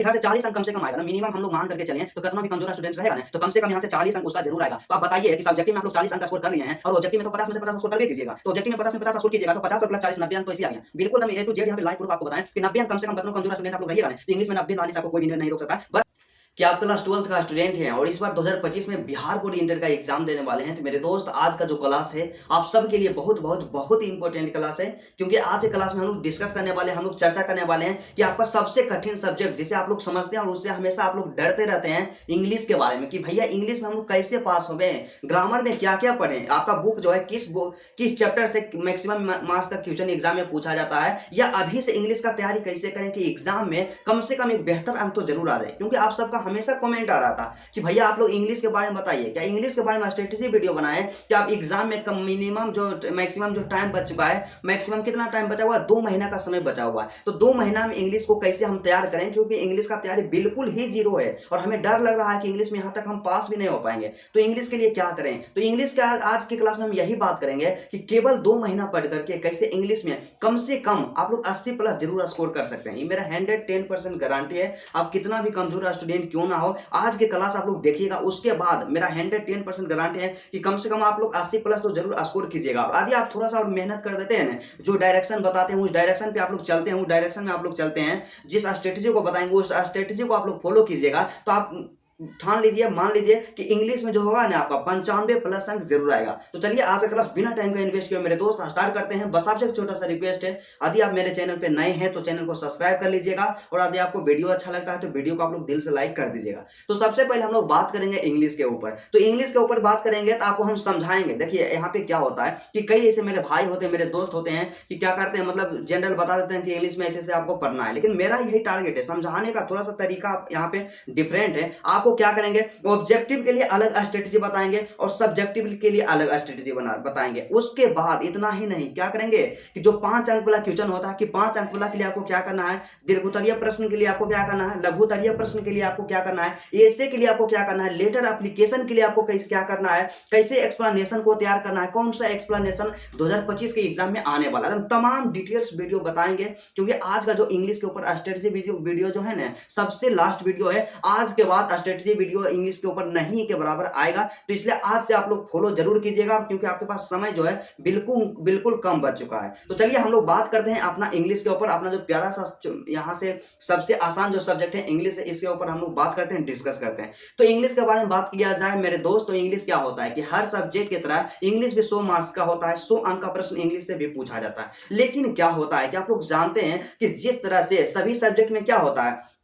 यहाँ से 40 अंक कम से कम आएगा ना, मिनिमम हम लोग मान करके चलें तो कितना भी कमजोर स्टूडेंट रहेगा ना, तो कम से कम यहाँ से 40 अंक उसका जरूर आएगा। तो आप बताइए कि सब्जेक्टिव में आप लोग 40 अंक स्कोर कर लिए हैं और ऑब्जेक्टिव में तो 50 में से 50 स्कोर कर कीजिएगा, तो ऑब्जेक्टिव में 50 में 50 स्कोर कीजिएगा तो 50 और प्लस 40 90 अंक तो इसी आ गया। बिल्कुल हम ए टू जेड यहाँ पे लाइव प्रूफ आपको बताएं कि 90 अंक कम से कम कितना कमजोर स्टूडेंट आप लोग रहिएगा ना, तो इंग्लिश में 90 40 आपको कोई भी नहीं रोक सकता। बस कि आप क्लास 12th का स्टूडेंट हैं और इस बार 2025 में बिहार बोर्ड इंटर का एग्जाम देने वाले हैं, तो मेरे दोस्त आज का जो क्लास है आप सबके लिए बहुत बहुत बहुत ही इंपॉर्टेंट क्लास है, क्योंकि आज के क्लास में हम लोग डिस्कस करने वाले हैं, हम लोग चर्चा करने वाले हैं कि आपका सबसे कठिन सब्जेक्ट जिसे आप लोग समझते हैं और उससे हमेशा आप लोग डरते रहते हैं, इंग्लिश के बारे में कि भैया इंग्लिश में हम लोग कैसे पास हो गए, ग्रामर में क्या क्या पढ़े, आपका बुक जो है किस चैप्टर से मैक्सिमम मार्क्स का क्वेश्चन एग्जाम में पूछा जाता है, या अभी से इंग्लिश का तैयारी कैसे करें कि एग्जाम में कम से कम एक बेहतर अंक तो जरूर आ जाए। क्योंकि आप सबका हमेशा कमेंट आ रहा था कि भैया आप लोग इंग्लिश के बारे में बताइए, क्या इंग्लिश के बारे में स्ट्रेटेजी वीडियो बनाएं कि आप एग्जाम में कम मिनिमम जो मैक्सिमम जो टाइम बच चुका है, मैक्सिमम कितना टाइम बचा हुआ है, 2 महीना का समय बचा हुआ है, तो 2 महीना में इंग्लिश को कैसे हम तैयार करें, क्योंकि इंग्लिश का तैयारी बिल्कुल ही जीरो है और हमें डर लग रहा है कि इंग्लिश में यहां तक हम पास भी नहीं हो पाएंगे, तो इंग्लिश के लिए क्या करें। तो इंग्लिश का आज की क्लास में हम यही बात करेंगे कि केवल 2 महीना पढ़ करके कैसे इंग्लिश में कम से कम आप लोग 80 प्लस जरूर स्कोर कर सकते हैं। ये मेरा 110% गारंटी है, आप कितना भी कमजोर स्टूडेंट क्यों ना हो, आज के क्लास आप लोग देखिएगा, उसके बाद मेरा 110% गारंटी है कि कम से कम आप लोग 80 प्लस तो जरूर स्कोर कीजिएगा। और यदि आप थोड़ा सा और मेहनत कर देते हैं, जो डायरेक्शन बताते हैं उस डायरेक्शन पे आप लोग चलते हैं, उस डायरेक्शन में आप लोग चलते हैं, जिस स्ट्रेटेजी को बताएंगे उस स्ट्रेटेजी को आप लोग फॉलो कीजिएगा, तो आप ठान लीजिए, मान लीजिए कि इंग्लिश में जो होगा ना आपका 95 प्लस अंक जरूर आएगा। तो चलिए आज का क्लास बिना टाइम का इन्वेस्ट किए मेरे दोस्त स्टार्ट करते हैं। बस आपसे एक छोटा सा रिक्वेस्ट है, यदि आप मेरे चैनल पे नए हैं तो चैनल को सब्सक्राइब कर लीजिएगा, और यदि आपको वीडियो अच्छा लगता है तो वीडियो को आप लोग दिल से लाइक कर दीजिएगा। तो सबसे पहले हम लोग बात करेंगे इंग्लिश के ऊपर। तो इंग्लिश के ऊपर बात करेंगे तो आपको हम समझाएंगे। देखिए यहाँ पे क्या होता है कि कई ऐसे मेरे भाई होते हैं, मेरे दोस्त होते हैं कि क्या करते हैं, मतलब जनरल बता देते हैं कि इंग्लिश में ऐसे आपको पढ़ना है, लेकिन मेरा यही टारगेट है, समझाने का थोड़ा सा तरीका यहाँ पे डिफरेंट है। आपको क्या करेंगे, ऑब्जेक्टिव के लिए अलग स्ट्रेटेजी बताएंगे और सब्जेक्टिव के लिए अलग स्ट्रेटेजी बताएंगे। उसके बाद इतना ही नहीं, क्या करेंगे कि जो 5 अंक वाला क्वेश्चन होता है कि 5 अंक वाला के लिए आपको क्या करना है, दीर्घोत्तरीय प्रश्न के लिए आपको क्या करना है, लघुत्तरीय प्रश्न के लिए आपको क्या करना है, एसे के लिए आपको क्या करना है, लेटर एप्लीकेशन के लिए आपको कैसे क्या करना है, कैसे एक्सप्लेनेशन को तैयार करना है, कौन सा एक्सप्लेनेशन 2025 के एग्जाम में आने वाला है, तमाम डिटेल्स वीडियो बताएंगे। क्योंकि आज का जो इंग्लिश के ऊपर स्ट्रेटेजी वीडियो जो है ना सबसे लास्ट वीडियो है, आज के बाद स्ट्रेटेजी वीडियो इंग्लिश के ऊपर नहीं के बराबर आएगा, तो इसलिए आज से आप लोग फॉलो जरूर कीजिएगा, क्योंकि आपके पास समय जो है बिल्कुल कम बच चुका है। तो चलिए हम लोग बात करते हैं अपना इंग्लिश के ऊपर, अपना जो प्यारा सा यहाँ से सबसे आसान जो सब्जेक्ट है इंग्लिश है, इसके ऊपर हम लोग बात करते हैं, डिस्कस करते हैं। तो इंग्लिश के बारे में बात किया जाए मेरे दोस्त, तो इंग्लिश क्या होता है कि हर सब्जेक्ट की तरह इंग्लिश भी 100 मार्क्स का होता है, 100 अंक का प्रश्न इंग्लिश से भी पूछा जाता है। लेकिन क्या होता है कि आप लोग जानते हैं कि जिस तरह से सभी सब्जेक्ट में क्या होता है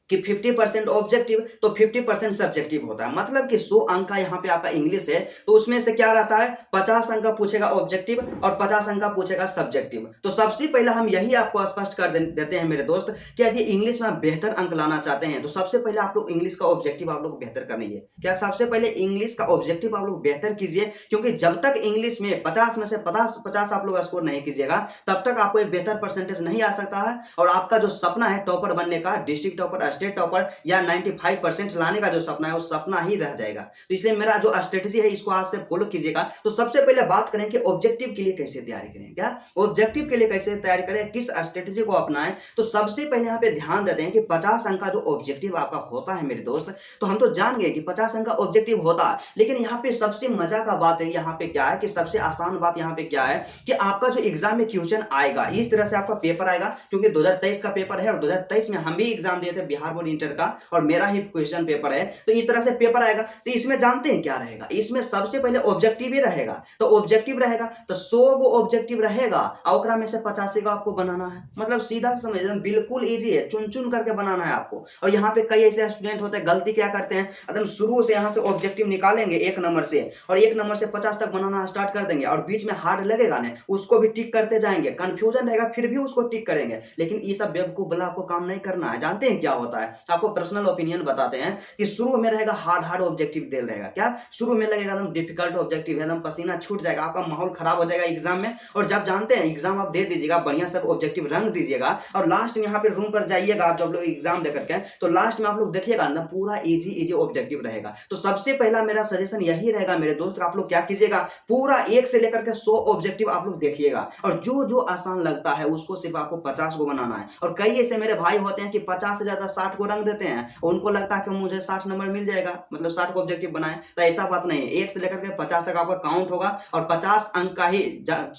कि 50% ऑब्जेक्टिव तो 50% सब्जेक्टिव होता है, मतलब कि 100 अंक का यहाँ पे आपका इंग्लिश है, तो उसमें से क्या रहता है 50 अंक का पूछेगा ऑब्जेक्टिव और 50 अंक का पूछेगा सब्जेक्टिव। तो सबसे पहले हम यही आपको स्पष्ट कर देते हैं मेरे दोस्त कि यदि इंग्लिश में आप बेहतर अंक लाना चाहते हैं तो सबसे पहले आप लोग इंग्लिश का ऑब्जेक्टिव आप लोग बेहतर करनी है। क्या सबसे पहले इंग्लिश का ऑब्जेक्टिव आप लोग बेहतर कीजिए, क्योंकि जब तक इंग्लिश में 50 में से 50 आप लोग स्कोर नहीं कीजिएगा तब तक आपको एक बेहतर परसेंटेज नहीं आ सकता है, और आपका जो सपना है टॉपर बनने का, डिस्ट्रिक्ट टॉपर, स्टेट टॉपर या 95% लाने का जो सपना है वो सपना ही रह जाएगा। तो इसलिए मेरा जो स्ट्रेटेजी है इसको आज से फॉलो कीजिएगा। तो सबसे पहले बात करें कि ऑब्जेक्टिव के लिए कैसे तैयारी करें, क्या ऑब्जेक्टिव के लिए कैसे तैयारी करें, किस स्ट्रेटेजी को अपनाएं। तो सबसे पहले यहाँ पे ध्यान देते हैं कि 50 अंक का जो ऑब्जेक्टिव आपका होता है मेरे दोस्त, तो हम तो जान गए कि 50 अंक का ऑब्जेक्टिव होता है, लेकिन यहाँ पे सबसे मजा का बात है, यहाँ पे क्या है कि सबसे आसान बात यहाँ पे क्या है कि आपका जो एग्जाम में क्वेश्चन आएगा इस तरह से आपका पेपर आएगा, क्योंकि 2023 का पेपर है और 2023 में हम भी एग्जाम दिए थे बिहार बोर्ड इंटर का, और मेरा ही क्वेश्चन पेपर है, तो इस तरह से पेपर आएगा। तो इसमें जानते हैं क्या रहेगा, इसमें सबसे पहले ऑब्जेक्टिव ही रहेगा। तो ऑब्जेक्टिव रहेगा तो 100 गो ऑब्जेक्टिव रहेगा और में से 85 का आपको बनाना है, मतलब सीधा समझ बिल्कुल इजी है, चुन चुन करके बनाना है आपको। और यहाँ पे कई ऐसे स्टूडेंट होते हैं गलती क्या करते हैं, एकदम शुरू से यहाँ से ऑब्जेक्टिव निकालेंगे 1 नंबर से और 1 नंबर से 50 तक बनाना स्टार्ट कर देंगे, और बीच में हार्ड लगेगा ना उसको भी टिक करते जाएंगे, कंफ्यूजन रहेगा फिर भी उसको टिक करेंगे। लेकिन ये सब बेवकूफ वाला आपको काम नहीं करना है। जानते हैं क्या होता है, आपको पर्सनल ओपिनियन बताते हैं कि शुरू में रहेगा हार्ड ऑब्जेक्टिव दे रहेगा, क्या शुरू में लगेगा एकदम डिफिकल्ट ऑब्जेक्टिव, एकदम पसीना छूट जाएगा, आपका माहौल खराब हो जाएगा एग्जाम में। और जब जानते हैं एग्जाम आप दे दीजिएगा, बढ़िया सब ऑब्जेक्टिव रंग दीजिएगा, और लास्ट में यहाँ पे रूम पर जाइएगा आप जब लोग एग्जाम दे करके, तो लास्ट में आप लोग देखिएगा ना पूरा इजी ऑब्जेक्टिव रहेगा। तो सबसे पहला मेरा सजेशन यही रहेगा मेरे दोस्त, आप लोग क्या कीजिएगा, पूरा 1 से लेकर के 100 ऑब्जेक्टिव आप लोग देखिएगा, और जो जो आसान लगता है उसको सिर्फ आपको 50 को बनाना है। और कई ऐसे मेरे भाई होते हैं कि 50 से ज्यादा 60 को रंग देते हैं और उनको लगता है कि मुझे 60 नंबर मिल जाएगा, मतलब 60 को ऑब्जेक्टिव बनाए, तो ऐसा बात नहीं है। 1 से लेकर के 50 तक आपका काउंट होगा और 50 अंक का ही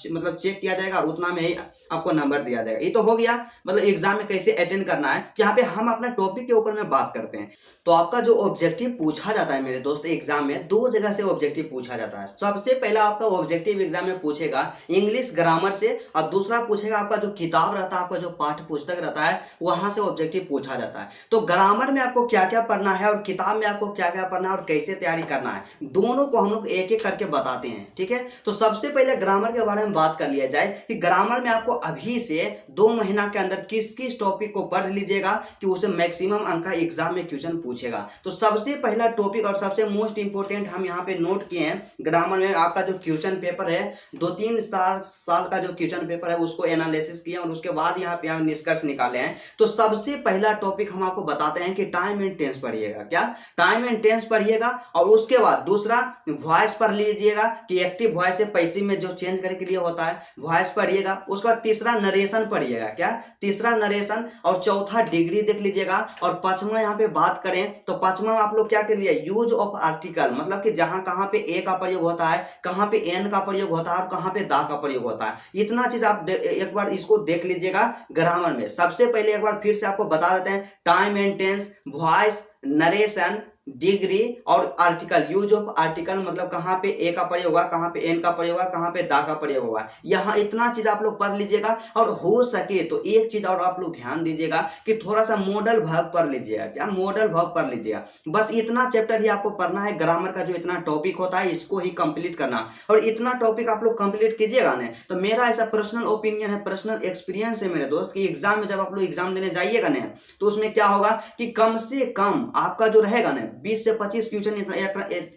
मतलब चेक किया जाएगा और उतना में ही आपको नंबर दिया जाएगा। ये तो हो गया मतलब एग्जाम में कैसे अटेंड करना है। यहाँ पे हम अपना टॉपिक के ऊपर में बात करते हैं। तो आपका जो ऑब्जेक्टिव पूछा जाता है मेरे दोस्त एग्जाम में, 2 जगह से ऑब्जेक्टिव पूछा जाता है। सबसे पहला आपका ऑब्जेक्टिव एग्जाम में पूछेगा इंग्लिश ग्रामर से और दूसरा पूछेगा आपका जो किताब रहता है, आपका जो पाठ्य पुस्तक रहता है, वहां से ऑब्जेक्टिव पूछा जाता है। तो ग्रामर में आपको क्या क्या पढ़ना है और किताब में आपको क्या क्या पढ़ना है और कैसे तैयारी करना है, दोनों को हम लोग एक एक करके बताते हैं। ठीक है, तो सबसे पहले ग्रामर के बारे में बात कर लिया जाए कि ग्रामर में आपको अभी से 2 महीना के अंदर किस किस टॉपिक को पढ़ लीजिएगा कि उसे मैक्सिमम अंक का एग्जाम में क्वेश्चन पूछेगा। तो सबसे पहला टॉपिक और सबसे मोस्ट इंपोर्टेंट हम यहाँ पे नोट किए हैं, ग्रामर में आपका जो क्वेश्चन पेपर है 2-3 साल का जो क्वेश्चन पेपर है उसको एनालिसिस किया और उसके बाद यहाँ पे हम निष्कर्ष निकाले हैं। तो सबसे पहला टॉपिक हम आपको बताते हैं कि टाइम एंड टेंस पढ़िएगा। क्या टाइम एंड टेंस पढ़िएगा और उसके बाद दूसरा वॉइस पढ़ लीजिएगा कि एक्टिव वॉइस से पैसिव में जो चेंज करने के लिए होता है वॉइस पढ़िएगा। उसके बाद तीसरा नरेशन पढ़िएगा। क्या तीसरा नरेशन और चौथा डिग्री देख लीजिएगा। और पांचवा यहाँ पे बात करें तो पांचवा आप लोग क्या कर लिए, यूज ऑफ आर्टिकल, मतलब कि जहां कहां पे ए का प्रयोग होता है, कहां पे एन का प्रयोग होता है और कहां पे दा का प्रयोग होता है, इतना चीज आप एक बार इसको देख लीजिएगा ग्रामर में। सबसे पहले एक बार फिर से आपको बता देते हैं, time and tense, voice, narration, degree और आर्टिकल। यूज ऑफ आर्टिकल मतलब कहां पे ए का प्रयोग होगा, कहां पे एन का प्रयोग होगा, कहां पे दा का प्रयोग होगा, यहाँ इतना चीज आप लोग पढ़ लीजिएगा। और हो सके तो एक चीज और आप लोग ध्यान दीजिएगा कि थोड़ा सा मॉडल वर्ब पढ़ लीजिएगा। क्या मॉडल वर्ब पढ़ लीजिएगा। बस इतना चैप्टर ही आपको पढ़ना है। ग्रामर का जो इतना टॉपिक होता है इसको ही कंप्लीट करना, और इतना टॉपिक आप लोग कंप्लीट कीजिएगा ना, तो मेरा ऐसा पर्सनल ओपिनियन है, पर्सनल एक्सपीरियंस है मेरे दोस्त, कि एग्जाम में जब आप लोग एग्जाम देने जाइएगा ना तो उसमें क्या होगा कि कम से कम आपका जो रहेगा ना 20 से 25 क्वेश्चन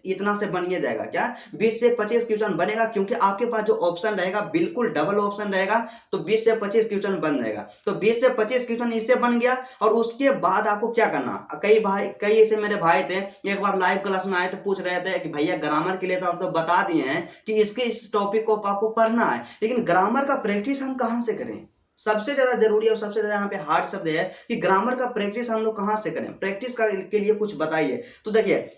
इतना से बनिए जाएगा। क्या 20 से 25 क्वेश्चन बनेगा, क्योंकि आपके पास जो ऑप्शन रहेगा बिल्कुल डबल ऑप्शन रहेगा, तो 20 से 25 क्वेश्चन बन जाएगा। तो 20 से 25 क्वेश्चन इससे बन गया। और उसके बाद आपको क्या करना, कई ऐसे मेरे भाई थे एक बार लाइव क्लास में आए तो पूछ रहे थे कि भैया ग्रामर के लिए तो आप लोग बता दिए हैं कि इसके इस टॉपिक को आपको पढ़ना है, लेकिन ग्रामर का प्रैक्टिस हम कहां से करें। सबसे ज्यादा जरूरी और सबसे ज्यादा यहाँ पे हार्ड शब्द है कि ग्रामर का प्रैक्टिस हम लोग कहां से करें, प्रैक्टिस के लिए कुछ बताइए। तो देखिए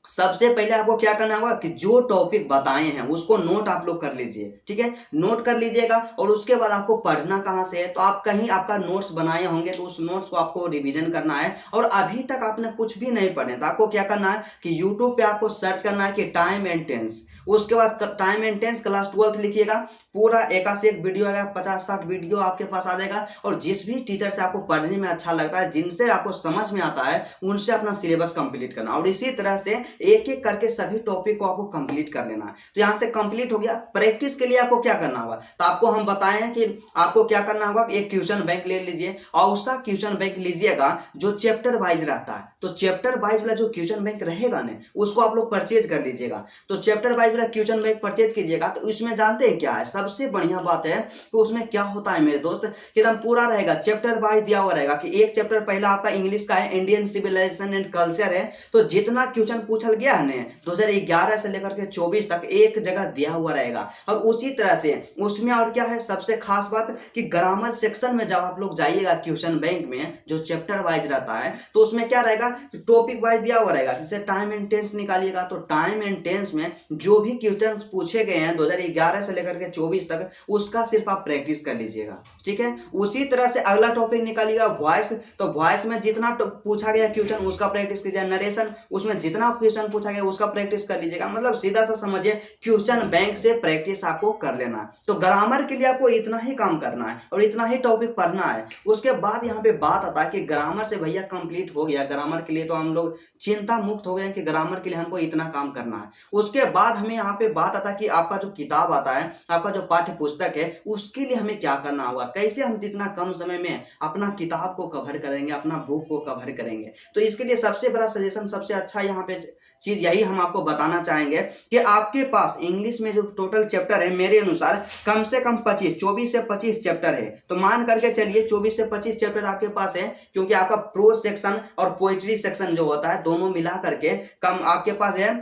सबसे पहले आपको क्या करना होगा कि जो टॉपिक बताए हैं उसको नोट आप लोग कर लीजिए। ठीक है, नोट कर लीजिएगा। और उसके बाद आपको पढ़ना कहाँ से है, तो आप कहीं आपका नोट्स बनाए होंगे तो उस नोट्स को आपको रिवीजन करना है। और अभी तक आपने कुछ भी नहीं पढ़े तो आपको क्या करना है कि यूट्यूब पे आपको सर्च करना है कि टाइम एंड टेंस, उसके बाद टाइम एंड टेंस क्लास 12 लिखिएगा, पूरा एक से एक वीडियो आएगा, 50-60 वीडियो आपके पास आ जाएगा। और जिस भी टीचर से आपको पढ़ने में अच्छा लगता है, जिनसे आपको समझ में आता है, उनसे अपना सिलेबस कंप्लीट करना। और इसी तरह से एक एक करके सभी टॉपिक को आपको कंप्लीट कर लेना है। तो यहाँ से कंप्लीट हो गया। प्रैक्टिस के लिए आपको क्या करना होगा, तो आपको हम बताए हैं कि आपको क्या करना होगा, एक क्वेश्चन बैंक ले लीजिए और उसका क्वेश्चन बैंक लीजिएगा जो चैप्टर वाइज रहता है। तो चैप्टर वाइज वाला जो क्वेश्चन बैंक रहेगा ना उसको आप लोग परचेज कर लीजिएगा। तो चैप्टर वाइज वाला क्वेश्चन बैंक परचेज कीजिएगा। तो इसमें जानते हैं क्या है, सबसे बढ़िया बात है कि उसमें क्या होता है मेरे दोस्त, एकदम पूरा रहेगा, चैप्टर वाइज दिया हुआ रहेगा कि एक चैप्टर पहला आपका इंग्लिश का है, इंडियन सिविलाइजेशन एंड कल्चर है। तो जितना क्वेश्चन पूछल गया है ना 2011 से लेकर के 24 तक एक जगह दिया हुआ रहेगा। और उसी तरह से उसमें और क्या है सबसे खास बात कि ग्रामर सेक्शन में जब आप लोग जाइएगा क्वेश्चन बैंक में जो चैप्टर वाइज रहता है तो उसमें क्या रहेगा, टॉपिक वाइज दिया हुआ रहेगा। जैसे टाइम एंड टेंस निकालिएगा तो टाइम एंड टेंस में जो भी क्वेश्चन पूछे गए हैं 2011 से लेकर के 24 तक उसका सिर्फ आप प्रैक्टिस कर लीजिएगा। ठीक है, उसी तरह से अगला टॉपिक निकालिएगा वॉइस। तो वॉइस में जितना पूछा गया क्वेश्चन उसका प्रैक्टिस कीजिए। नरेशन उसमें जितना क्वेश्चन पूछा गया उसका प्रैक्टिस कर लीजिएगा। मतलब सीधा सा समझिए क्वेश्चन बैंक से प्रैक्टिस आपको कर लेना है। तो ग्रामर के लिए आपको इतना ही काम करना है और इतना ही टॉपिक पढ़ना है। उसके बाद यहाँ पे बात आता है कि ग्रामर से भैया कंप्लीट हो गया, ग्रामर के लिए तो हम लोग चिंता मुक्त हो गए कि ग्रामर के लिए हमको इतना काम करना है। उसके बाद हमें यहाँ पे बात आता है कि आपका जो किताब आता है, आपका जो पाठ्य पुस्तक है, उसके लिए हमें क्या करना होगा, कैसे हम इतना कम समय में अपना किताब को कवर करेंगे, अपना बुक को कवर करेंगे। तो इसके लिए सबसे बड़ा सजेशन, सबसे अच्छा यहाँ पे चीज यही हम आपको बताना चाहेंगे कि आपके पास इंग्लिश में जो टोटल चैप्टर है मेरे अनुसार कम से कम 24 से 25 चैप्टर है। तो मान करके चलिए 24 से 25 चैप्टर आपके पास है, क्योंकि आपका प्रोज सेक्शन और पोइट्री सेक्शन जो होता है दोनों मिला करके कम आपके पास है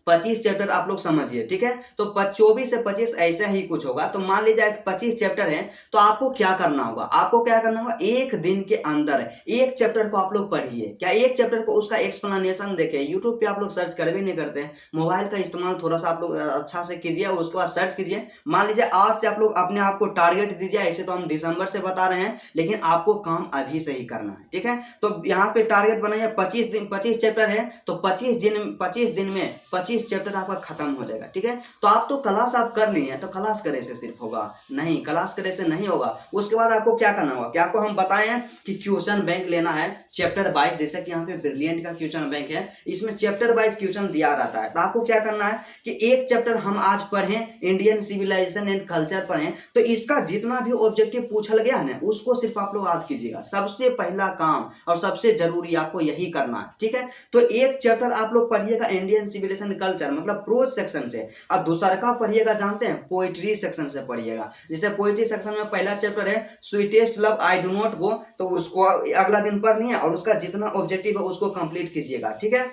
25 चैप्टर आप लोग समझिए, ठीक है। तो 24 से 25 ऐसा ही कुछ होगा। तो मान लीजिए 25 चैप्टर है, तो आपको क्या करना होगा, आपको क्या करना होगा, एक दिन के अंदर एक चैप्टर को आप लोग पढ़िए। क्या एक चैप्टर को उसका एक्सप्लेनेशन देखिए। यूट्यूब पे आप लोग सर्च कर भी नहीं करते हैं, मोबाइल का इस्तेमाल थोड़ा सा आप लोग अच्छा से कीजिए और उसके बाद सर्च कीजिए। मान लीजिए आज से आप लोग अपने आप को टारगेट दीजिए। ऐसे तो हम दिसंबर से बता रहे हैं, लेकिन आपको काम अभी से ही करना है, ठीक है। तो यहाँ पे टारगेट बनाइए 25 दिन, 25 चैप्टर है तो 25 दिन में 25 चैप्टर आपका खत्म हो जाएगा, ठीक है। तो आप तो क्लास आप कर लिए हैं, तो क्लास करे से सिर्फ होगा नहीं, क्लास करे से नहीं होगा। उसके बाद आपको क्या करना होगा, क्या आपको हम बताए हैं कि क्वेश्चन बैंक लेना है चैप्टर वाइज। जैसे कि यहाँ पे ब्रिलियंट का क्वेश्चन बैंक है, इसमें चैप्टर वाइज क्वेश्चन दिया रहता है। तो आपको क्या करना है कि एक चैप्टर हम आज पढ़ें, इंडियन सिविलाइजेशन एंड कल्चर पढ़ें, तो इसका जितना भी ऑब्जेक्टिव पूछा गया है ना, उसको सिर्फ आप लोग याद कीजिएगा। सबसे पहला काम और सबसे जरूरी आपको यही करना है, ठीक है। तो एक चैप्टर आप लोग पढ़िएगा इंडियन सिविलाइजेशन कल्चर, मतलब प्रोज सेक्शन से। अब दूसरा का पढ़िएगा, जानते हैं, पोइट्री सेक्शन से पढ़िएगा। जैसे पोइट्री सेक्शन में पहला चैप्टर है sweetest love I do not go, तो उसको अगला दिन पढ़नी है और उसका जितना ऑब्जेक्टिव है उसको कंप्लीट कीजिएगा, ठीक है।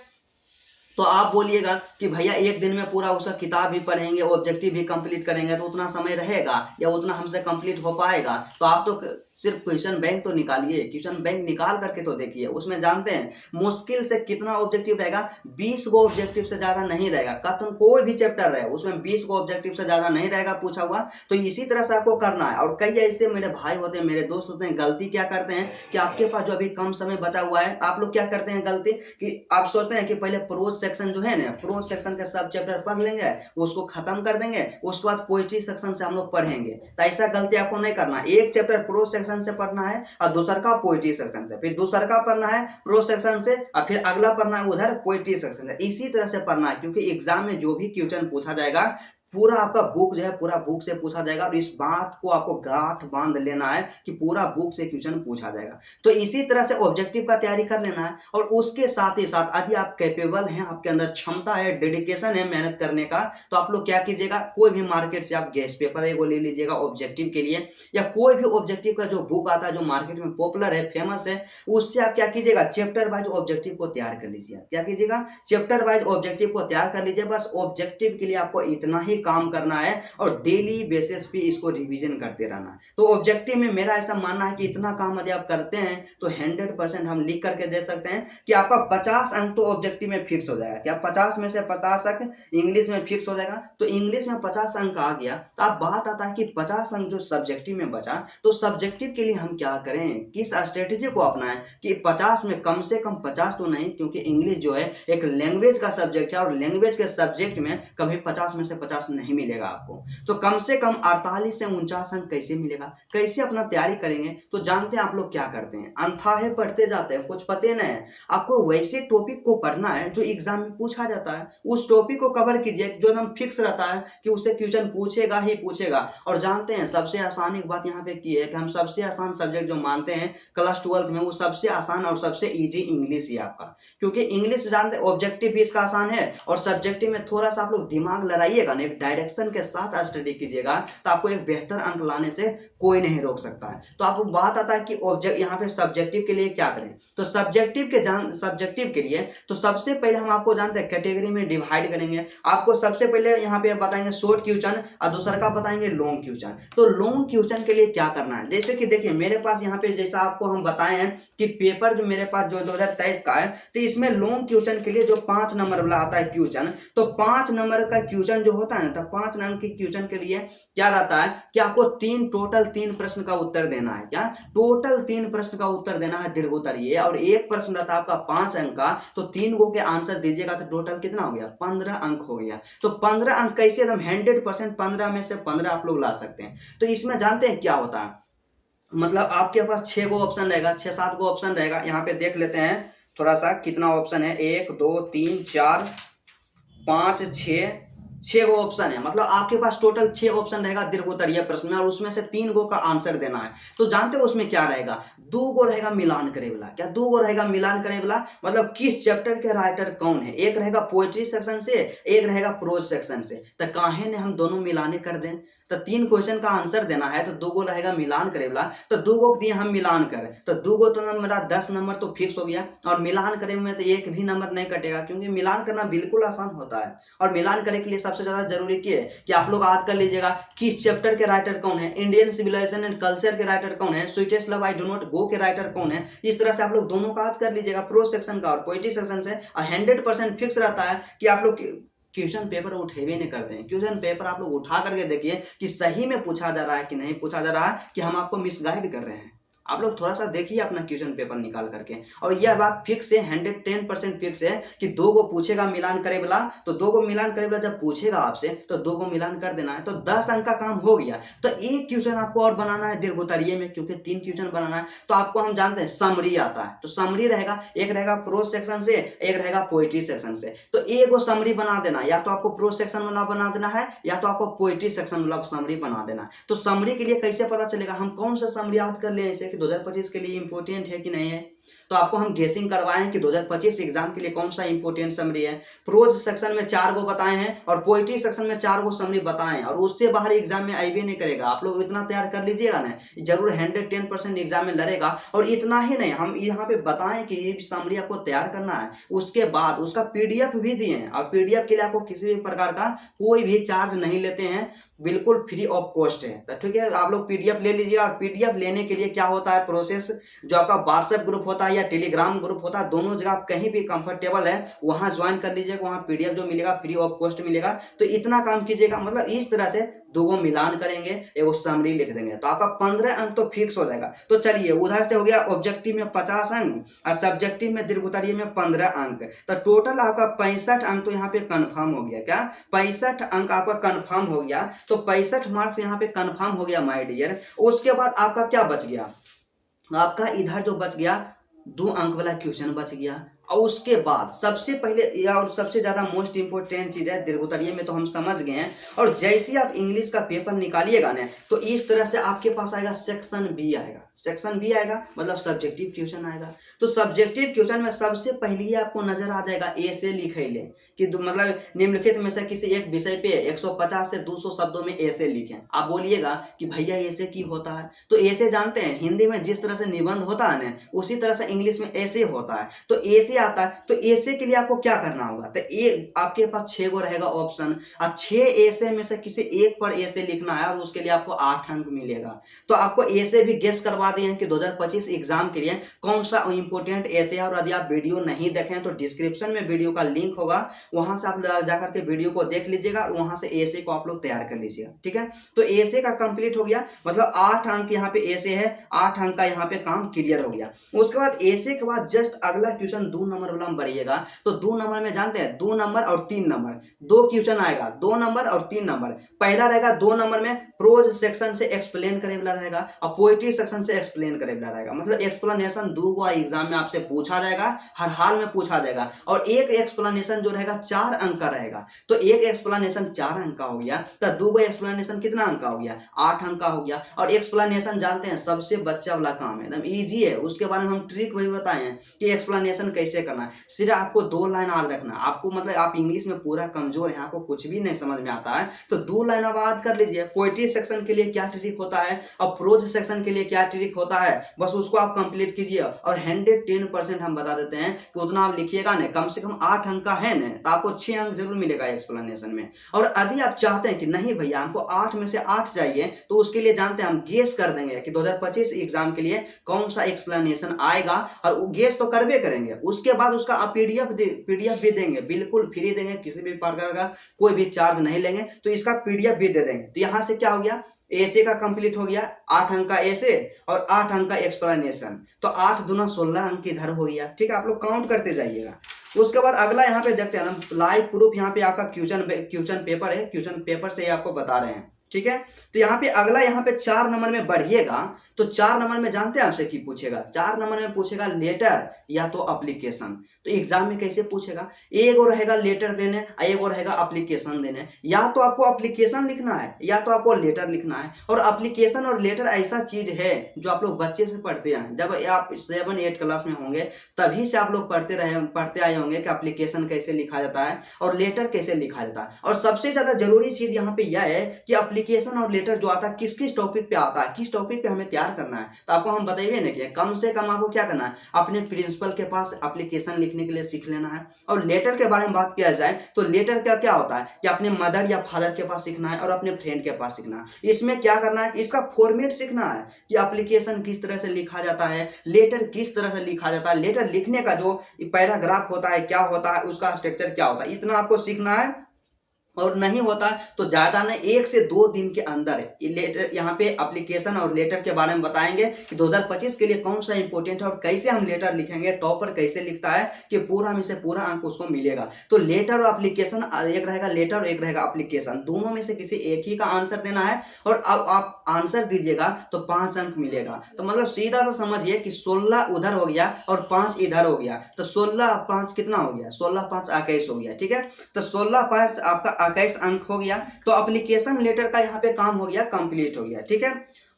तो आप बोलिएगा कि भैया एक दिन में पूरा उसका किताब भी पढ़ेंगे, ऑब्जेक्टिव भी कंप्लीट करेंगे, तो उतना समय रहेगा या उतना हमसे कंप्लीट हो पाएगा? तो आप तो सिर्फ क्वेश्चन बैंक तो निकालिए, क्वेश्चन बैंक निकाल करके तो देखिए। उसमें जानते हैं मुश्किल से कितना ऑब्जेक्टिव रहेगा, 20 गो ऑब्जेक्टिव से ज्यादा नहीं रहेगा। कथन कोई भी चैप्टर रहे उसमें 20 गो ऑब्जेक्टिव से ज्यादा नहीं रहेगा पूछा हुआ। तो इसी तरह से आपको करना है। और कई ऐसे मेरे भाई होते हैं, मेरे दोस्त होते हैं, गलती क्या करते हैं कि आपके पास जो अभी कम समय बचा हुआ है, आप लोग क्या करते हैं गलती कि आप सोचते हैं कि पहले प्रोज सेक्शन जो है ना, प्रोज सेक्शन के सब चैप्टर पढ़ लेंगे, उसको खत्म कर देंगे, उसके बाद पोइट्री सेक्शन से हम लोग पढ़ेंगे। तो ऐसा गलती आपको नहीं करना। एक चैप्टर प्रोज सेक्शन से पढ़ना है और दूसरा का पोइट्री सेक्शन से, फिर दूसरा का पढ़ना है प्रोज सेक्शन से और फिर अगला पढ़ना है उधर पोइट्री सेक्शन से। इसी तरह से पढ़ना है, क्योंकि एग्जाम में जो भी क्वेश्चन पूछा जाएगा पूरा आपका बुक जो है पूरा बुक से पूछा जाएगा। और इस बात को आपको गांठ बांध लेना है कि पूरा बुक से क्वेश्चन पूछा जाएगा। तो इसी तरह से ऑब्जेक्टिव का तैयारी कर लेना है। और उसके साथ ही साथ यदि आप कैपेबल हैं, आपके अंदर क्षमता है, डेडिकेशन है मेहनत करने का, तो आप लोग क्या कीजिएगा, कोई भी मार्केट से आप गैस पेपर है वो ले लीजिएगा ऑब्जेक्टिव के लिए, या कोई भी ऑब्जेक्टिव का जो बुक आता है जो मार्केट में पॉपुलर है, फेमस है, उससे आप क्या कीजिएगा, चैप्टर वाइज ऑब्जेक्टिव को तैयार कर लीजिए। क्या कीजिएगा, चैप्टर वाइज ऑब्जेक्टिव को तैयार कर लीजिए। बस ऑब्जेक्टिव के लिए आपको इतना ही काम करना है और डेली बेसिस पे इसको रिवीजन करते रहना है। तो ऑब्जेक्टिव में मेरा ऐसा मानना है कि इतना काम यदि आप करते हैं तो 100% हम लिख करके दे सकते हैं कि आपका 50 अंक तो ऑब्जेक्टिव में फिक्स हो जाएगा। क्या 50 में से 50 अंक इंग्लिश में फिक्स हो जाएगा? तो इंग्लिश में 50 अंक आ गया, तो अब बात आता है कि 50 अंक जो सब्जेक्टिव में बचा, तो सब्जेक्टिव के लिए हम क्या करें, किस स्ट्रेटेजी को अपनाएं कि 50 में कम से कम 50 तो नहीं, क्योंकि इंग्लिश जो है एक लैंग्वेज का सब्जेक्ट है और लैंग्वेज के सब्जेक्ट में कभी 50 में से 50 नहीं मिलेगा आपको। तो कम से कम 48 से 49 अंक कैसे मिलेगा, कैसे अपना तैयारी करेंगे? तो जानते हैं आप लोग क्या करते हैं, अनथाहे पढ़ते जाते हैं, कुछ पते नहीं है। आपको वैसे टॉपिक को पढ़ना है जो एग्जाम में पूछा जाता है, उस टॉपिक को कवर कीजिए जो एकदम फिक्स रहता है कि उससे क्वेश्चन पूछेगा ही पूछेगा। और जानते हैं सबसे आसान एक बात यहाँ पे की है कि हम सबसे आसान सब्जेक्ट जो मानते हैं क्लास 12 में, वो सबसे आसान और सबसे इजी इंग्लिश ही आपका, क्योंकि इंग्लिश जानते हैं ऑब्जेक्टिव भी इसका आसान है और सब्जेक्टिव में थोड़ा सा आप लोग दिमाग लड़ाइएगा ना, एक डायरेक्शन के साथ स्टडी कीजिएगा, तो आपको एक बेहतर अंक लाने से कोई नहीं रोक सकता है। तो आपको बात आता है कि ऑब्जेक्ट यहाँ पे सब्जेक्टिव के लिए क्या करें। तो सब्जेक्टिव के लिए तो सबसे पहले हम आपको जानते हैं कैटेगरी में डिवाइड करेंगे। आपको सबसे पहले यहाँ पे बताएंगे शॉर्ट क्वेश्चन और दूसरा का बताएंगे लॉन्ग क्वेश्चन। तो लॉन्ग क्वेश्चन के लिए क्या करना है, जैसे कि देखिए मेरे पास यहाँ पे जैसा आपको हम बताए हैं कि पेपर जो मेरे पास जो 2023 का है, तो इसमें लॉन्ग क्वेश्चन के लिए जो 5 नंबर वाला आता है क्वेश्चन, तो 5 नंबर का क्वेश्चन जो होता है ना, तो 5 नंबर के क्वेश्चन के लिए क्या रहता है कि आपको टोटल 3 प्रश्न का उत्तर देना है। क्या टोटल 3 प्रश्न का उत्तर देना है दीर्घोत्तरीय, और एक प्रश्न रहता है आपका 5 अंक का, तो 3 गो के आंसर दीजिएगा तो टोटल कितना हो गया, 15 अंक हो गया। तो 15 अंक कैसे एकदम 100% 15 में से 15 आप लोग ला सकते हैं। तो इसमें जानते हैं क्या होता है, मतलब आपके पास 6 गो ऑप्शन रहेगा, 6-7 गो ऑप्शन रहेगा। यहाँ पे देख लेते हैं थोड़ा सा कितना ऑप्शन है, 1 2 3 4 5 6 गो ऑप्शन है। मतलब आपके पास टोटल 6 ऑप्शन रहेगा दीर्घोत्तरीय प्रश्न में, और उसमें से 3 गो का आंसर देना है। तो जानते हो उसमें क्या रहेगा, 2 गो रहेगा मिलान करे वाला। क्या 2 गो रहेगा मिलान करे वाला, मतलब किस चैप्टर के राइटर कौन है। एक रहेगा पोएट्री सेक्शन से, एक रहेगा प्रोज सेक्शन से। तो काहे ने हम दोनों मिलाने कर दें, तो 3 क्वेश्चन का आंसर देना है, तो 2 गो रहेगा मिलान करे वाला, तो 2 गो दिए हम मिलान कर, तो 2 गो तो मेरा 10 नंबर तो फिक्स हो गया। और मिलान करे में तो एक भी नंबर नहीं कटेगा, क्योंकि मिलान करना बिल्कुल आसान होता है। और मिलान करने के लिए सबसे ज्यादा जरूरी क्या है कि आप लोग याद कर लीजिएगा किस चैप्टर के राइटर कौन है, इंडियन सिविलाइजेशन एंड कल्चर के राइटर कौन है, sweetest love I do not go के राइटर कौन है। इस तरह से आप लोग दोनों का याद कर लीजिएगा, प्रोज सेक्शन का और पोएट्री सेक्शन से। 100% फिक्स रहता है कि आप लोग क्वेश्चन पेपर उठेबे नहीं करते हैं। क्वेश्चन पेपर आप लोग उठा करके देखिए कि सही में पूछा जा रहा है कि नहीं पूछा जा रहा है, कि हम आपको मिसगाइड कर रहे हैं। आप लोग थोड़ा सा देखिए अपना क्वेश्चन पेपर निकाल करके। और यह बात फिक्स है, 110% फिक्स है कि 2 गो पूछेगा मिलान करे वाला, तो 2 गो मिलान करे वाला जब पूछेगा आपसे तो 2 गो मिलान कर देना है, तो 10 अंक का काम हो गया। तो एक क्वेश्चन आपको और बनाना है दीर्घोत्तरीय में, क्योंकि 3 क्वेश्चन बनाना है। तो आपको हम जानते हैं समरी आता है, तो समरी रहेगा, एक रहेगा प्रोज सेक्शन से, एक रहेगा पोएट्री सेक्शन से। तो एक वो समरी बना देना, या तो आपको प्रोज सेक्शन वाला बना देना है, या तो आपको पोएट्री सेक्शन वाला समरी बना देना है। तो समरी के लिए कैसे पता चलेगा, हम कौन सा समरी याद कर ले ऐसे कि 2025 के लिए इंपोर्टेंट है कि नहीं है। तो आपको हम गेसिंग करवाए हैं कि 2025 एग्जाम के लिए कौन सा इंपोर्टेंट समरी है। प्रोज सेक्शन में 4 गो बताए हैं और पोएट्री सेक्शन में 4 गो समरी बताए हैं, और उससे बाहर एग्जाम में आईबी नहीं करेगा। आप लोग इतना तैयार कर लीजिएगा ना, जरूर 110% एग्जाम में लड़ेगा। और इतना ही नहीं, हम यहाँ पे बताएं कि ये समरी आपको तैयार करना है, उसके बाद उसका पीडीएफ भी दिए हैं, और पीडीएफ के लिए आपको किसी भी प्रकार का कोई भी चार्ज नहीं लेते हैं, बिल्कुल फ्री ऑफ कॉस्ट है। तो ठीक है, आप लोग पीडीएफ ले लीजिएगा। और पीडीएफ लेने के लिए क्या होता है प्रोसेस, जो आपका व्हाट्सएप ग्रुप होता है या टेलीग्राम ग्रुप होता है, दोनों जगह आप कहीं भी कंफर्टेबल है वहां ज्वाइन कर लीजिएगा। वहां पीडीएफ जो मिलेगा फ्री ऑफ कॉस्ट मिलेगा। तो इतना काम कीजिएगा, मतलब इस तरह से 2 गो मिलान करेंगे, एगो समरी लिख देंगे, तो आपका 15 अंक तो फिक्स हो जाएगा। तो चलिए, उधर से हो गया ऑब्जेक्टिव में 50 अंक और सब्जेक्टिव में दीर्घोत्तरीय में 15 अंक, तो टोटल आपका 65 अंक तो यहाँ पे कंफर्म हो गया। क्या 65 अंक आपका कंफर्म हो गया, तो 65 मार्क्स यहाँ पे कंफर्म हो गया माय डियर। उसके बाद आपका क्या बच गया, आपका इधर जो बच गया 2 अंक वाला क्वेश्चन बच गया। और उसके बाद सबसे पहले या और सबसे ज्यादा मोस्ट इंपोर्टेंट चीज है, दीर्घोत्तरीय में तो हम समझ गए हैं। और जैसे आप इंग्लिश का पेपर निकालिएगा ना, तो इस तरह से आपके पास आएगा सेक्शन बी आएगा। सेक्शन बी आएगा मतलब सब्जेक्टिव क्वेश्चन आएगा। तो सब्जेक्टिव क्वेश्चन में सबसे पहले आपको नजर आ जाएगा ऐसे लिखे ले कि मतलब निम्नलिखित में से किसी एक विषय पे 150 से 200 शब्दों में ऐसे लिखें। आप बोलिएगा कि भैया ऐसे की होता है, तो ऐसे जानते हैं हिंदी में जिस तरह से निबंध होता है ना, उसी तरह से इंग्लिश में ऐसे होता है। तो ऐसे आता है, तो ऐसे के लिए आपको क्या करना होगा, तो ये आपके पास 6 गो रहेगा ऑप्शन, और 6 ऐसे में से किसी एक पर ऐसे लिखना है, और उसके लिए आपको 8 अंक मिलेगा। तो आपको ऐसे भी गेस करवा दिए हैं कि 2025 एग्जाम के लिए कौन सा इंपोर्टेंट ऐसे है। और यदि आप वीडियो नहीं देखें तो डिस्क्रिप्शन में वीडियो का लिंक होगा, वहां से आप जाकर के वीडियो को देख लीजिएगा, और वहां से ऐसे को आप लोग तैयार कर लीजिएगा। ठीक है, तो ऐसे का कंप्लीट हो गया, मतलब 8 अंक यहाँ पे ऐसे है, 8 अंक का यहाँ पे काम क्लियर हो गया। उसके बाद ऐसे के बाद जस्ट अगला क्वेश्चन 2 नंबर वाला में बढ़िएगा। तो 2 नंबर में जानते हैं 2 नंबर और 3 नंबर 2 क्वेश्चन आएगा, 2 नंबर और 3 नंबर। पहला रहेगा 2 नंबर में प्रोज सेक्शन से एक्सप्लेन करे वाला रहेगा, और पोएट्री सेक्शन से एक्सप्लेन करे वाला रहेगा। मतलब एक्सप्लेनेशन 2 गो एग्जाम में आपसे पूछा जाएगा, हर हाल में पूछा जाएगा। और एक एक्सप्लेनेशन जो रहेगा 4 अंक का रहेगा। तो एक एक्सप्लेनेशन 4 अंक का हो गया, तो 2 गो एक्सप्लेनेशन कितना अंक का हो गया, 8 अंक का हो गया। और एक्सप्लेनेशन जानते हैं सबसे बच्चा वाला काम है, एकदम इजी है। उसके बारे में हम ट्रिक वही बताए हैं कि एक्सप्लेनेशन कैसे करना है। सिर्फ आपको 2 लाइन याद रखना। आपको मतलब आप इंग्लिश में पूरा कमजोर है, आपको कुछ भी नहीं समझ में आता है, तो 2 लाइन आप याद कर लीजिए। पोएट्री सेक्शन के लिए क्या ट्रिक होता है और प्रोज सेक्शन के लिए क्या ट्रिक होता है, बस उसको आप कंप्लीट कीजिए। और 110% हम बता देते हैं कि उतना आप लिखिएगा ना, कम से कम 8 अंक का है ना, तो आपको 6 अंक जरूर मिलेगा एक्सप्लेनेशन में। और यदि आप चाहते हैं कि नहीं भैया हमको 8 में से 8 चाहिए, तो उसके लिए जानते हैं हम गेस कर देंगे कि 2025 एग्जाम के लिए कौन सा एक्सप्लेनेशन आएगा, और वो गेस तो करबे करेंगे। उसके बाद उसका आप पीडीएफ भी देंगे, बिल्कुल फ्री देंगे, किसी भी प्रकार का कोई भी चार्ज नहीं लेंगे। तो इसका पीडीएफ भी दे देंगे। तो यहाँ से क्या हो गया, ऐसे का कंप्लीट हो गया, 8 अंक का ऐसे और 8 अंक का एक्सप्लेनेशन। तो 8 दूना 16 अंक इधर हो गया। ठीक है, आप लोग काउंट करते जाइएगा। उसके बाद अगला यहाँ पे देखते हैं हम लाइव प्रूफ। यहाँ पे आपका क्वेश्चन पेपर है, क्वेश्चन पेपर से आपको बता रहे हैं। ठीक है, तो यहाँ पे अगला यहाँ पे 4 नंबर में बढ़िएगा। तो 4 नंबर में जानते हैं आपसे की पूछेगा, 4 नंबर में पूछेगा लेटर या तो एप्लीकेशन। तो एग्जाम में कैसे पूछेगा, एक और रहेगा लेटर देने, एक और रहेगा एप्लीकेशन देने। या तो आपको एप्लीकेशन लिखना है या तो आपको लेटर लिखना है। और एप्लीकेशन और लेटर ऐसा चीज है जो आप लोग बच्चे से पढ़ते हैं, जब आप 7-8 क्लास में होंगे तभी से आप लोग पढ़ते आए होंगे कि एप्लीकेशन कैसे लिखा जाता है और लेटर कैसे लिखा जाता है। और सबसे ज्यादा जरूरी चीज यहाँ पे यह है कि एप्लीकेशन और लेटर जो आता है किस किस टॉपिक पे आता है, किस टॉपिक पे हमें तैयार करना है। तो आपको हम बताइए ना कि कम से कम आपको क्या करना है, अपने प्रिंसिपल के पास एप्लीकेशन लिखने के लिए सीख लेना है। और लेटर के बारे में बात किया जाए तो लेटर का क्या होता है कि अपने मदर या फादर के पास सीखना है और अपने फ्रेंड के पास सीखना है। इसमें क्या करना है, इसका फॉर्मेट सीखना है कि एप्लीकेशन किस तरह से लिखा जाता है, लेटर किस तरह से लिखा जाता है, लेटर लिखने का जो पैराग्राफ होता है क्या होता है, उसका स्ट्रक्चर क्या होता है, इतना आपको सीखना है। और नहीं होता तो ज्यादा नहीं 1 से 2 दिन के अंदर लेटर यहाँ पे एप्लीकेशन और लेटर के बारे में बताएंगे कि 2025 के लिए कौन सा इंपॉर्टेंट है और कैसे हम लेटर लिखेंगे, टॉपर कैसे लिखता है कि पूरा में से पूरा अंक उसको मिलेगा। तो लेटर और एप्लीकेशन, एक रहेगा लेटर और एक रहेगा एप्लीकेशन, दोनों में से किसी एक ही का आंसर देना है। और अब आप आंसर दीजिएगा तो 5 अंक मिलेगा। तो मतलब सीधा सा समझिए कि 16 उधर हो गया और 5 इधर हो गया, तो 16-5 कितना हो गया, 16-5 21 हो गया। ठीक है, तो 16-5 आपका 21 अंक हो गया। तो एप्लीकेशन लेटर का यहाँ पे काम हो गया, कंप्लीट हो गया। ठीक है,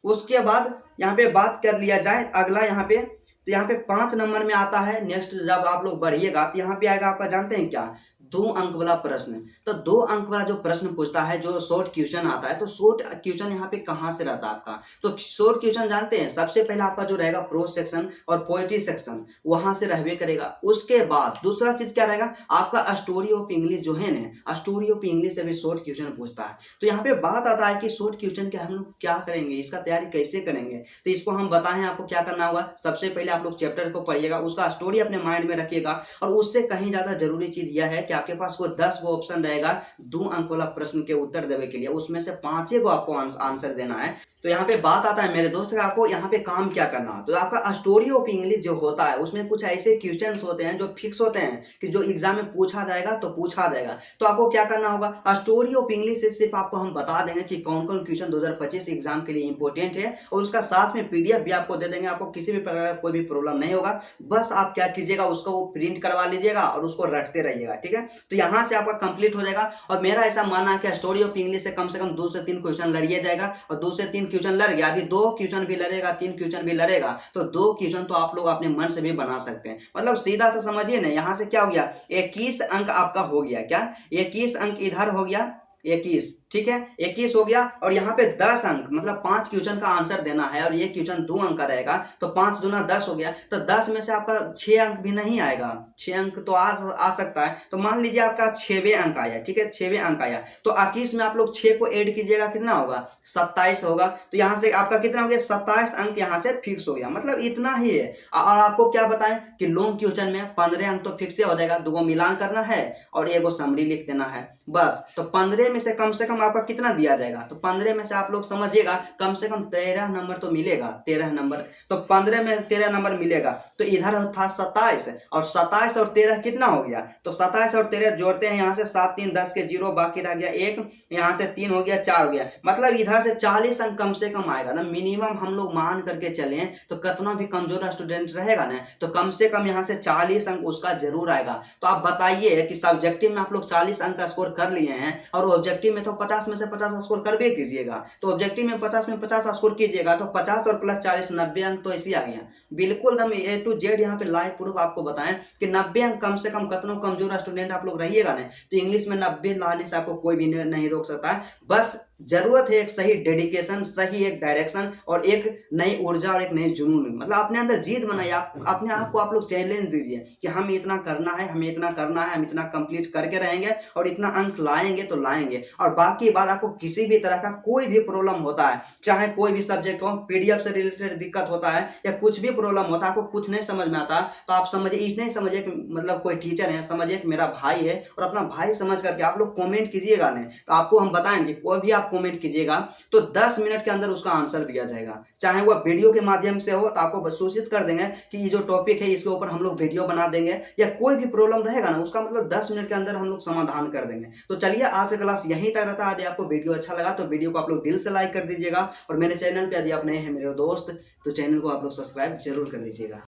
उसके बाद यहाँ पे बात कर लिया जाए अगला यहाँ पे, तो यहाँ पे 5 नंबर में आता है नेक्स्ट। जब आप लोग बढ़िएगा तो यहाँ पे आएगा आपका, जानते हैं क्या, 2 अंक वाला प्रश्न। तो 2 अंक वाला जो प्रश्न पूछता है, जो शॉर्ट क्वेश्चन आता है, तो शॉर्ट क्वेश्चन यहाँ पे कहाँ से रहता है आपका, तो शॉर्ट क्वेश्चन जानते हैं सबसे पहले आपका जो रहेगा प्रोज सेक्शन और पोएट्री सेक्शन वहां से रहबे करेगा। उसके बाद दूसरा चीज क्या रहेगा, आपका स्टोरी ऑफ इंग्लिश जो है ना, स्टोरी ऑफ इंग्लिश से भी शॉर्ट क्वेश्चन पूछता है। तो यहाँ पे बात आता है कि शॉर्ट क्वेश्चन के हम लोग क्या करेंगे, इसका तैयारी कैसे करेंगे। तो इसको हम बताएं आपको क्या करना होगा, सबसे पहले आप लोग चैप्टर को पढ़िएगा, उसका स्टोरी अपने माइंड में रखिएगा। और उससे कहीं ज्यादा जरूरी चीज यह है कि आपके पास 10 गो ऑप्शन रहेगा 2 अंक वाला प्रश्न के उत्तर देने के लिए, उसमें से 5 को आपको आंसर देना है। तो यहाँ पे बात आता है मेरे दोस्त का, आपको यहाँ पे काम क्या करना है। तो आपका स्टोरी ऑफ इंग्लिश जो होता है उसमें कुछ ऐसे क्वेश्चंस होते हैं जो फिक्स होते हैं कि जो एग्जाम में पूछा जाएगा तो पूछा जाएगा। तो आपको क्या करना होगा, स्टोरी ऑफ इंग्लिश से सिर्फ आपको हम बता देंगे कि कौन कौन क्वेश्चन 2025 एग्जाम के लिए इंपॉर्टेंट है, और उसका साथ में पीडीएफ भी आपको दे देंगे। आपको किसी भी प्रकार का कोई भी प्रॉब्लम नहीं होगा। बस आप क्या कीजिएगा, उसको वो प्रिंट करवा लीजिएगा और उसको रटते रहिएगा। ठीक है, तो यहाँ से आपका कंप्लीट हो जाएगा। और मेरा ऐसा मानना है कि स्टोरी ऑफ इंग्लिश से कम 2 से 3 क्वेश्चन लड़िए जाएगा। और 2 से 3 क्वेश्चन लड़ गया, यदि 2 क्वेश्चन भी लड़ेगा, 3 क्वेश्चन भी लड़ेगा, तो 2 क्वेश्चन तो आप लोग अपने मन से भी बना सकते हैं। मतलब सीधा सा समझिए ना, यहाँ से क्या हो गया, 21 अंक आपका हो गया। क्या 21 अंक इधर हो गया, 21। ठीक है, 21 हो गया। और यहाँ पे 10 अंक, मतलब 5 क्वेश्चन का आंसर देना है और ये क्वेश्चन 2 अंक का रहेगा, तो 5 दूना 10 हो गया। तो 10 में से आपका 6 अंक भी नहीं आएगा, 6 अंक तो आ सकता है। तो मान लीजिए आपका 6वें अंक आया। ठीक है, 6वें अंक आया, तो 21 में आप लोग 6 को ऐड कीजिएगा, कितना होगा, 27 होगा। तो यहाँ से आपका कितना हो गया, 27 अंक यहाँ से फिक्स हो गया। मतलब इतना ही है। और आपको क्या बताएं कि लॉन्ग क्वेश्चन में 15 अंक तो फिक्स हो जाएगा, 2 मिलान करना है और 1 समरी लिख देना है बस। तो 15 में से कम आपका कितना दिया जाएगा, तो 15 में से आप लोग समझिएगा कम से कम 13 नंबर तो मिलेगा, 13 नंबर। तो 15 में 13 नंबर मिलेगा। तो इधर था 27 और 27 और 13 कितना हो गया, तो 27 और 13 जोड़ते हैं, यहाँ से 7 3 10 के 0 बाकी रह गया 1, यहाँ से 3 हो गया 4 हो गया। मतलब इधर से 40 अंक कम से कम आएगा ना, मिनिमम हम लोग मान करके चले तो कितना भी कमजोर स्टूडेंट रहेगा ना, तो कम से कम यहाँ से 40 अंक उसका जरूर आएगा। तो आप बताइए कि सब्जेक्टिव में आप लोग 40 अंक का स्कोर कर लिए हैं और ऑब्जेक्टिव में तो 50 में से 50 स्कोर कर भी कीजिएगा। तो ऑब्जेक्टिव में 50 में 50 स्कोर कीजिएगा तो 50 और प्लस 40 90 अंक तो ऐसे ही आ गया। बिल्कुल एकदम A to Z यहाँ पे लाइव प्रूफ आपको बताएं कि 90 अंक कम से कम, कितना कमजोर स्टूडेंट आप लोग रहिएगा ना, तो इंग्लिश में 90 लाने से आपको कोई भी नहीं रोक सकता है। बस जरूरत है एक सही डेडिकेशन, सही एक डायरेक्शन और एक नई ऊर्जा और एक नई जुनून। मतलब अपने अंदर जीत बनाइए, अपने आप को आप लोग चैलेंज दीजिए कि हम इतना करना है, हमें इतना करना है, हम इतना कंप्लीट करके रहेंगे और इतना अंक लाएंगे तो लाएंगे। और बाकी बात, आपको किसी भी तरह का कोई भी प्रॉब्लम होता है, चाहे कोई भी सब्जेक्ट हो, पीडीएफ से रिलेटेड दिक्कत होता है या कुछ भी प्रॉब्लम होता है, आपको कुछ नहीं समझ में आता, तो आप समझिए, इस नहीं समझिए कि मतलब कोई टीचर है, समझिए कि मेरा भाई है और अपना भाई समझ करके आप लोग कमेंट कीजिएगा नहीं, तो आपको हम बताएंगे। कोई भी आप कमेंट कीजिएगा तो 10 मिनट के अंदर उसका आंसर दिया जाएगा, चाहे वो वीडियो के माध्यम से हो, तो आपको सूचित कर देंगे कि ये जो टॉपिक है इसके ऊपर हम लोग वीडियो बना देंगे, या कोई भी प्रॉब्लम रहेगा ना उसका मतलब 10 मिनट के अंदर हम लोग समाधान कर देंगे। तो चलिए आज का क्लास यहीं तक रहता है। यदि आपको वीडियो अच्छा लगा तो वीडियो को आप लोग दिल से लाइक कर दीजिएगा और मेरे चैनल पे यदि आप नए हैं मेरे दोस्त, तो चैनल को आप लोग सब्सक्राइब जरूर कर लीजिएगा।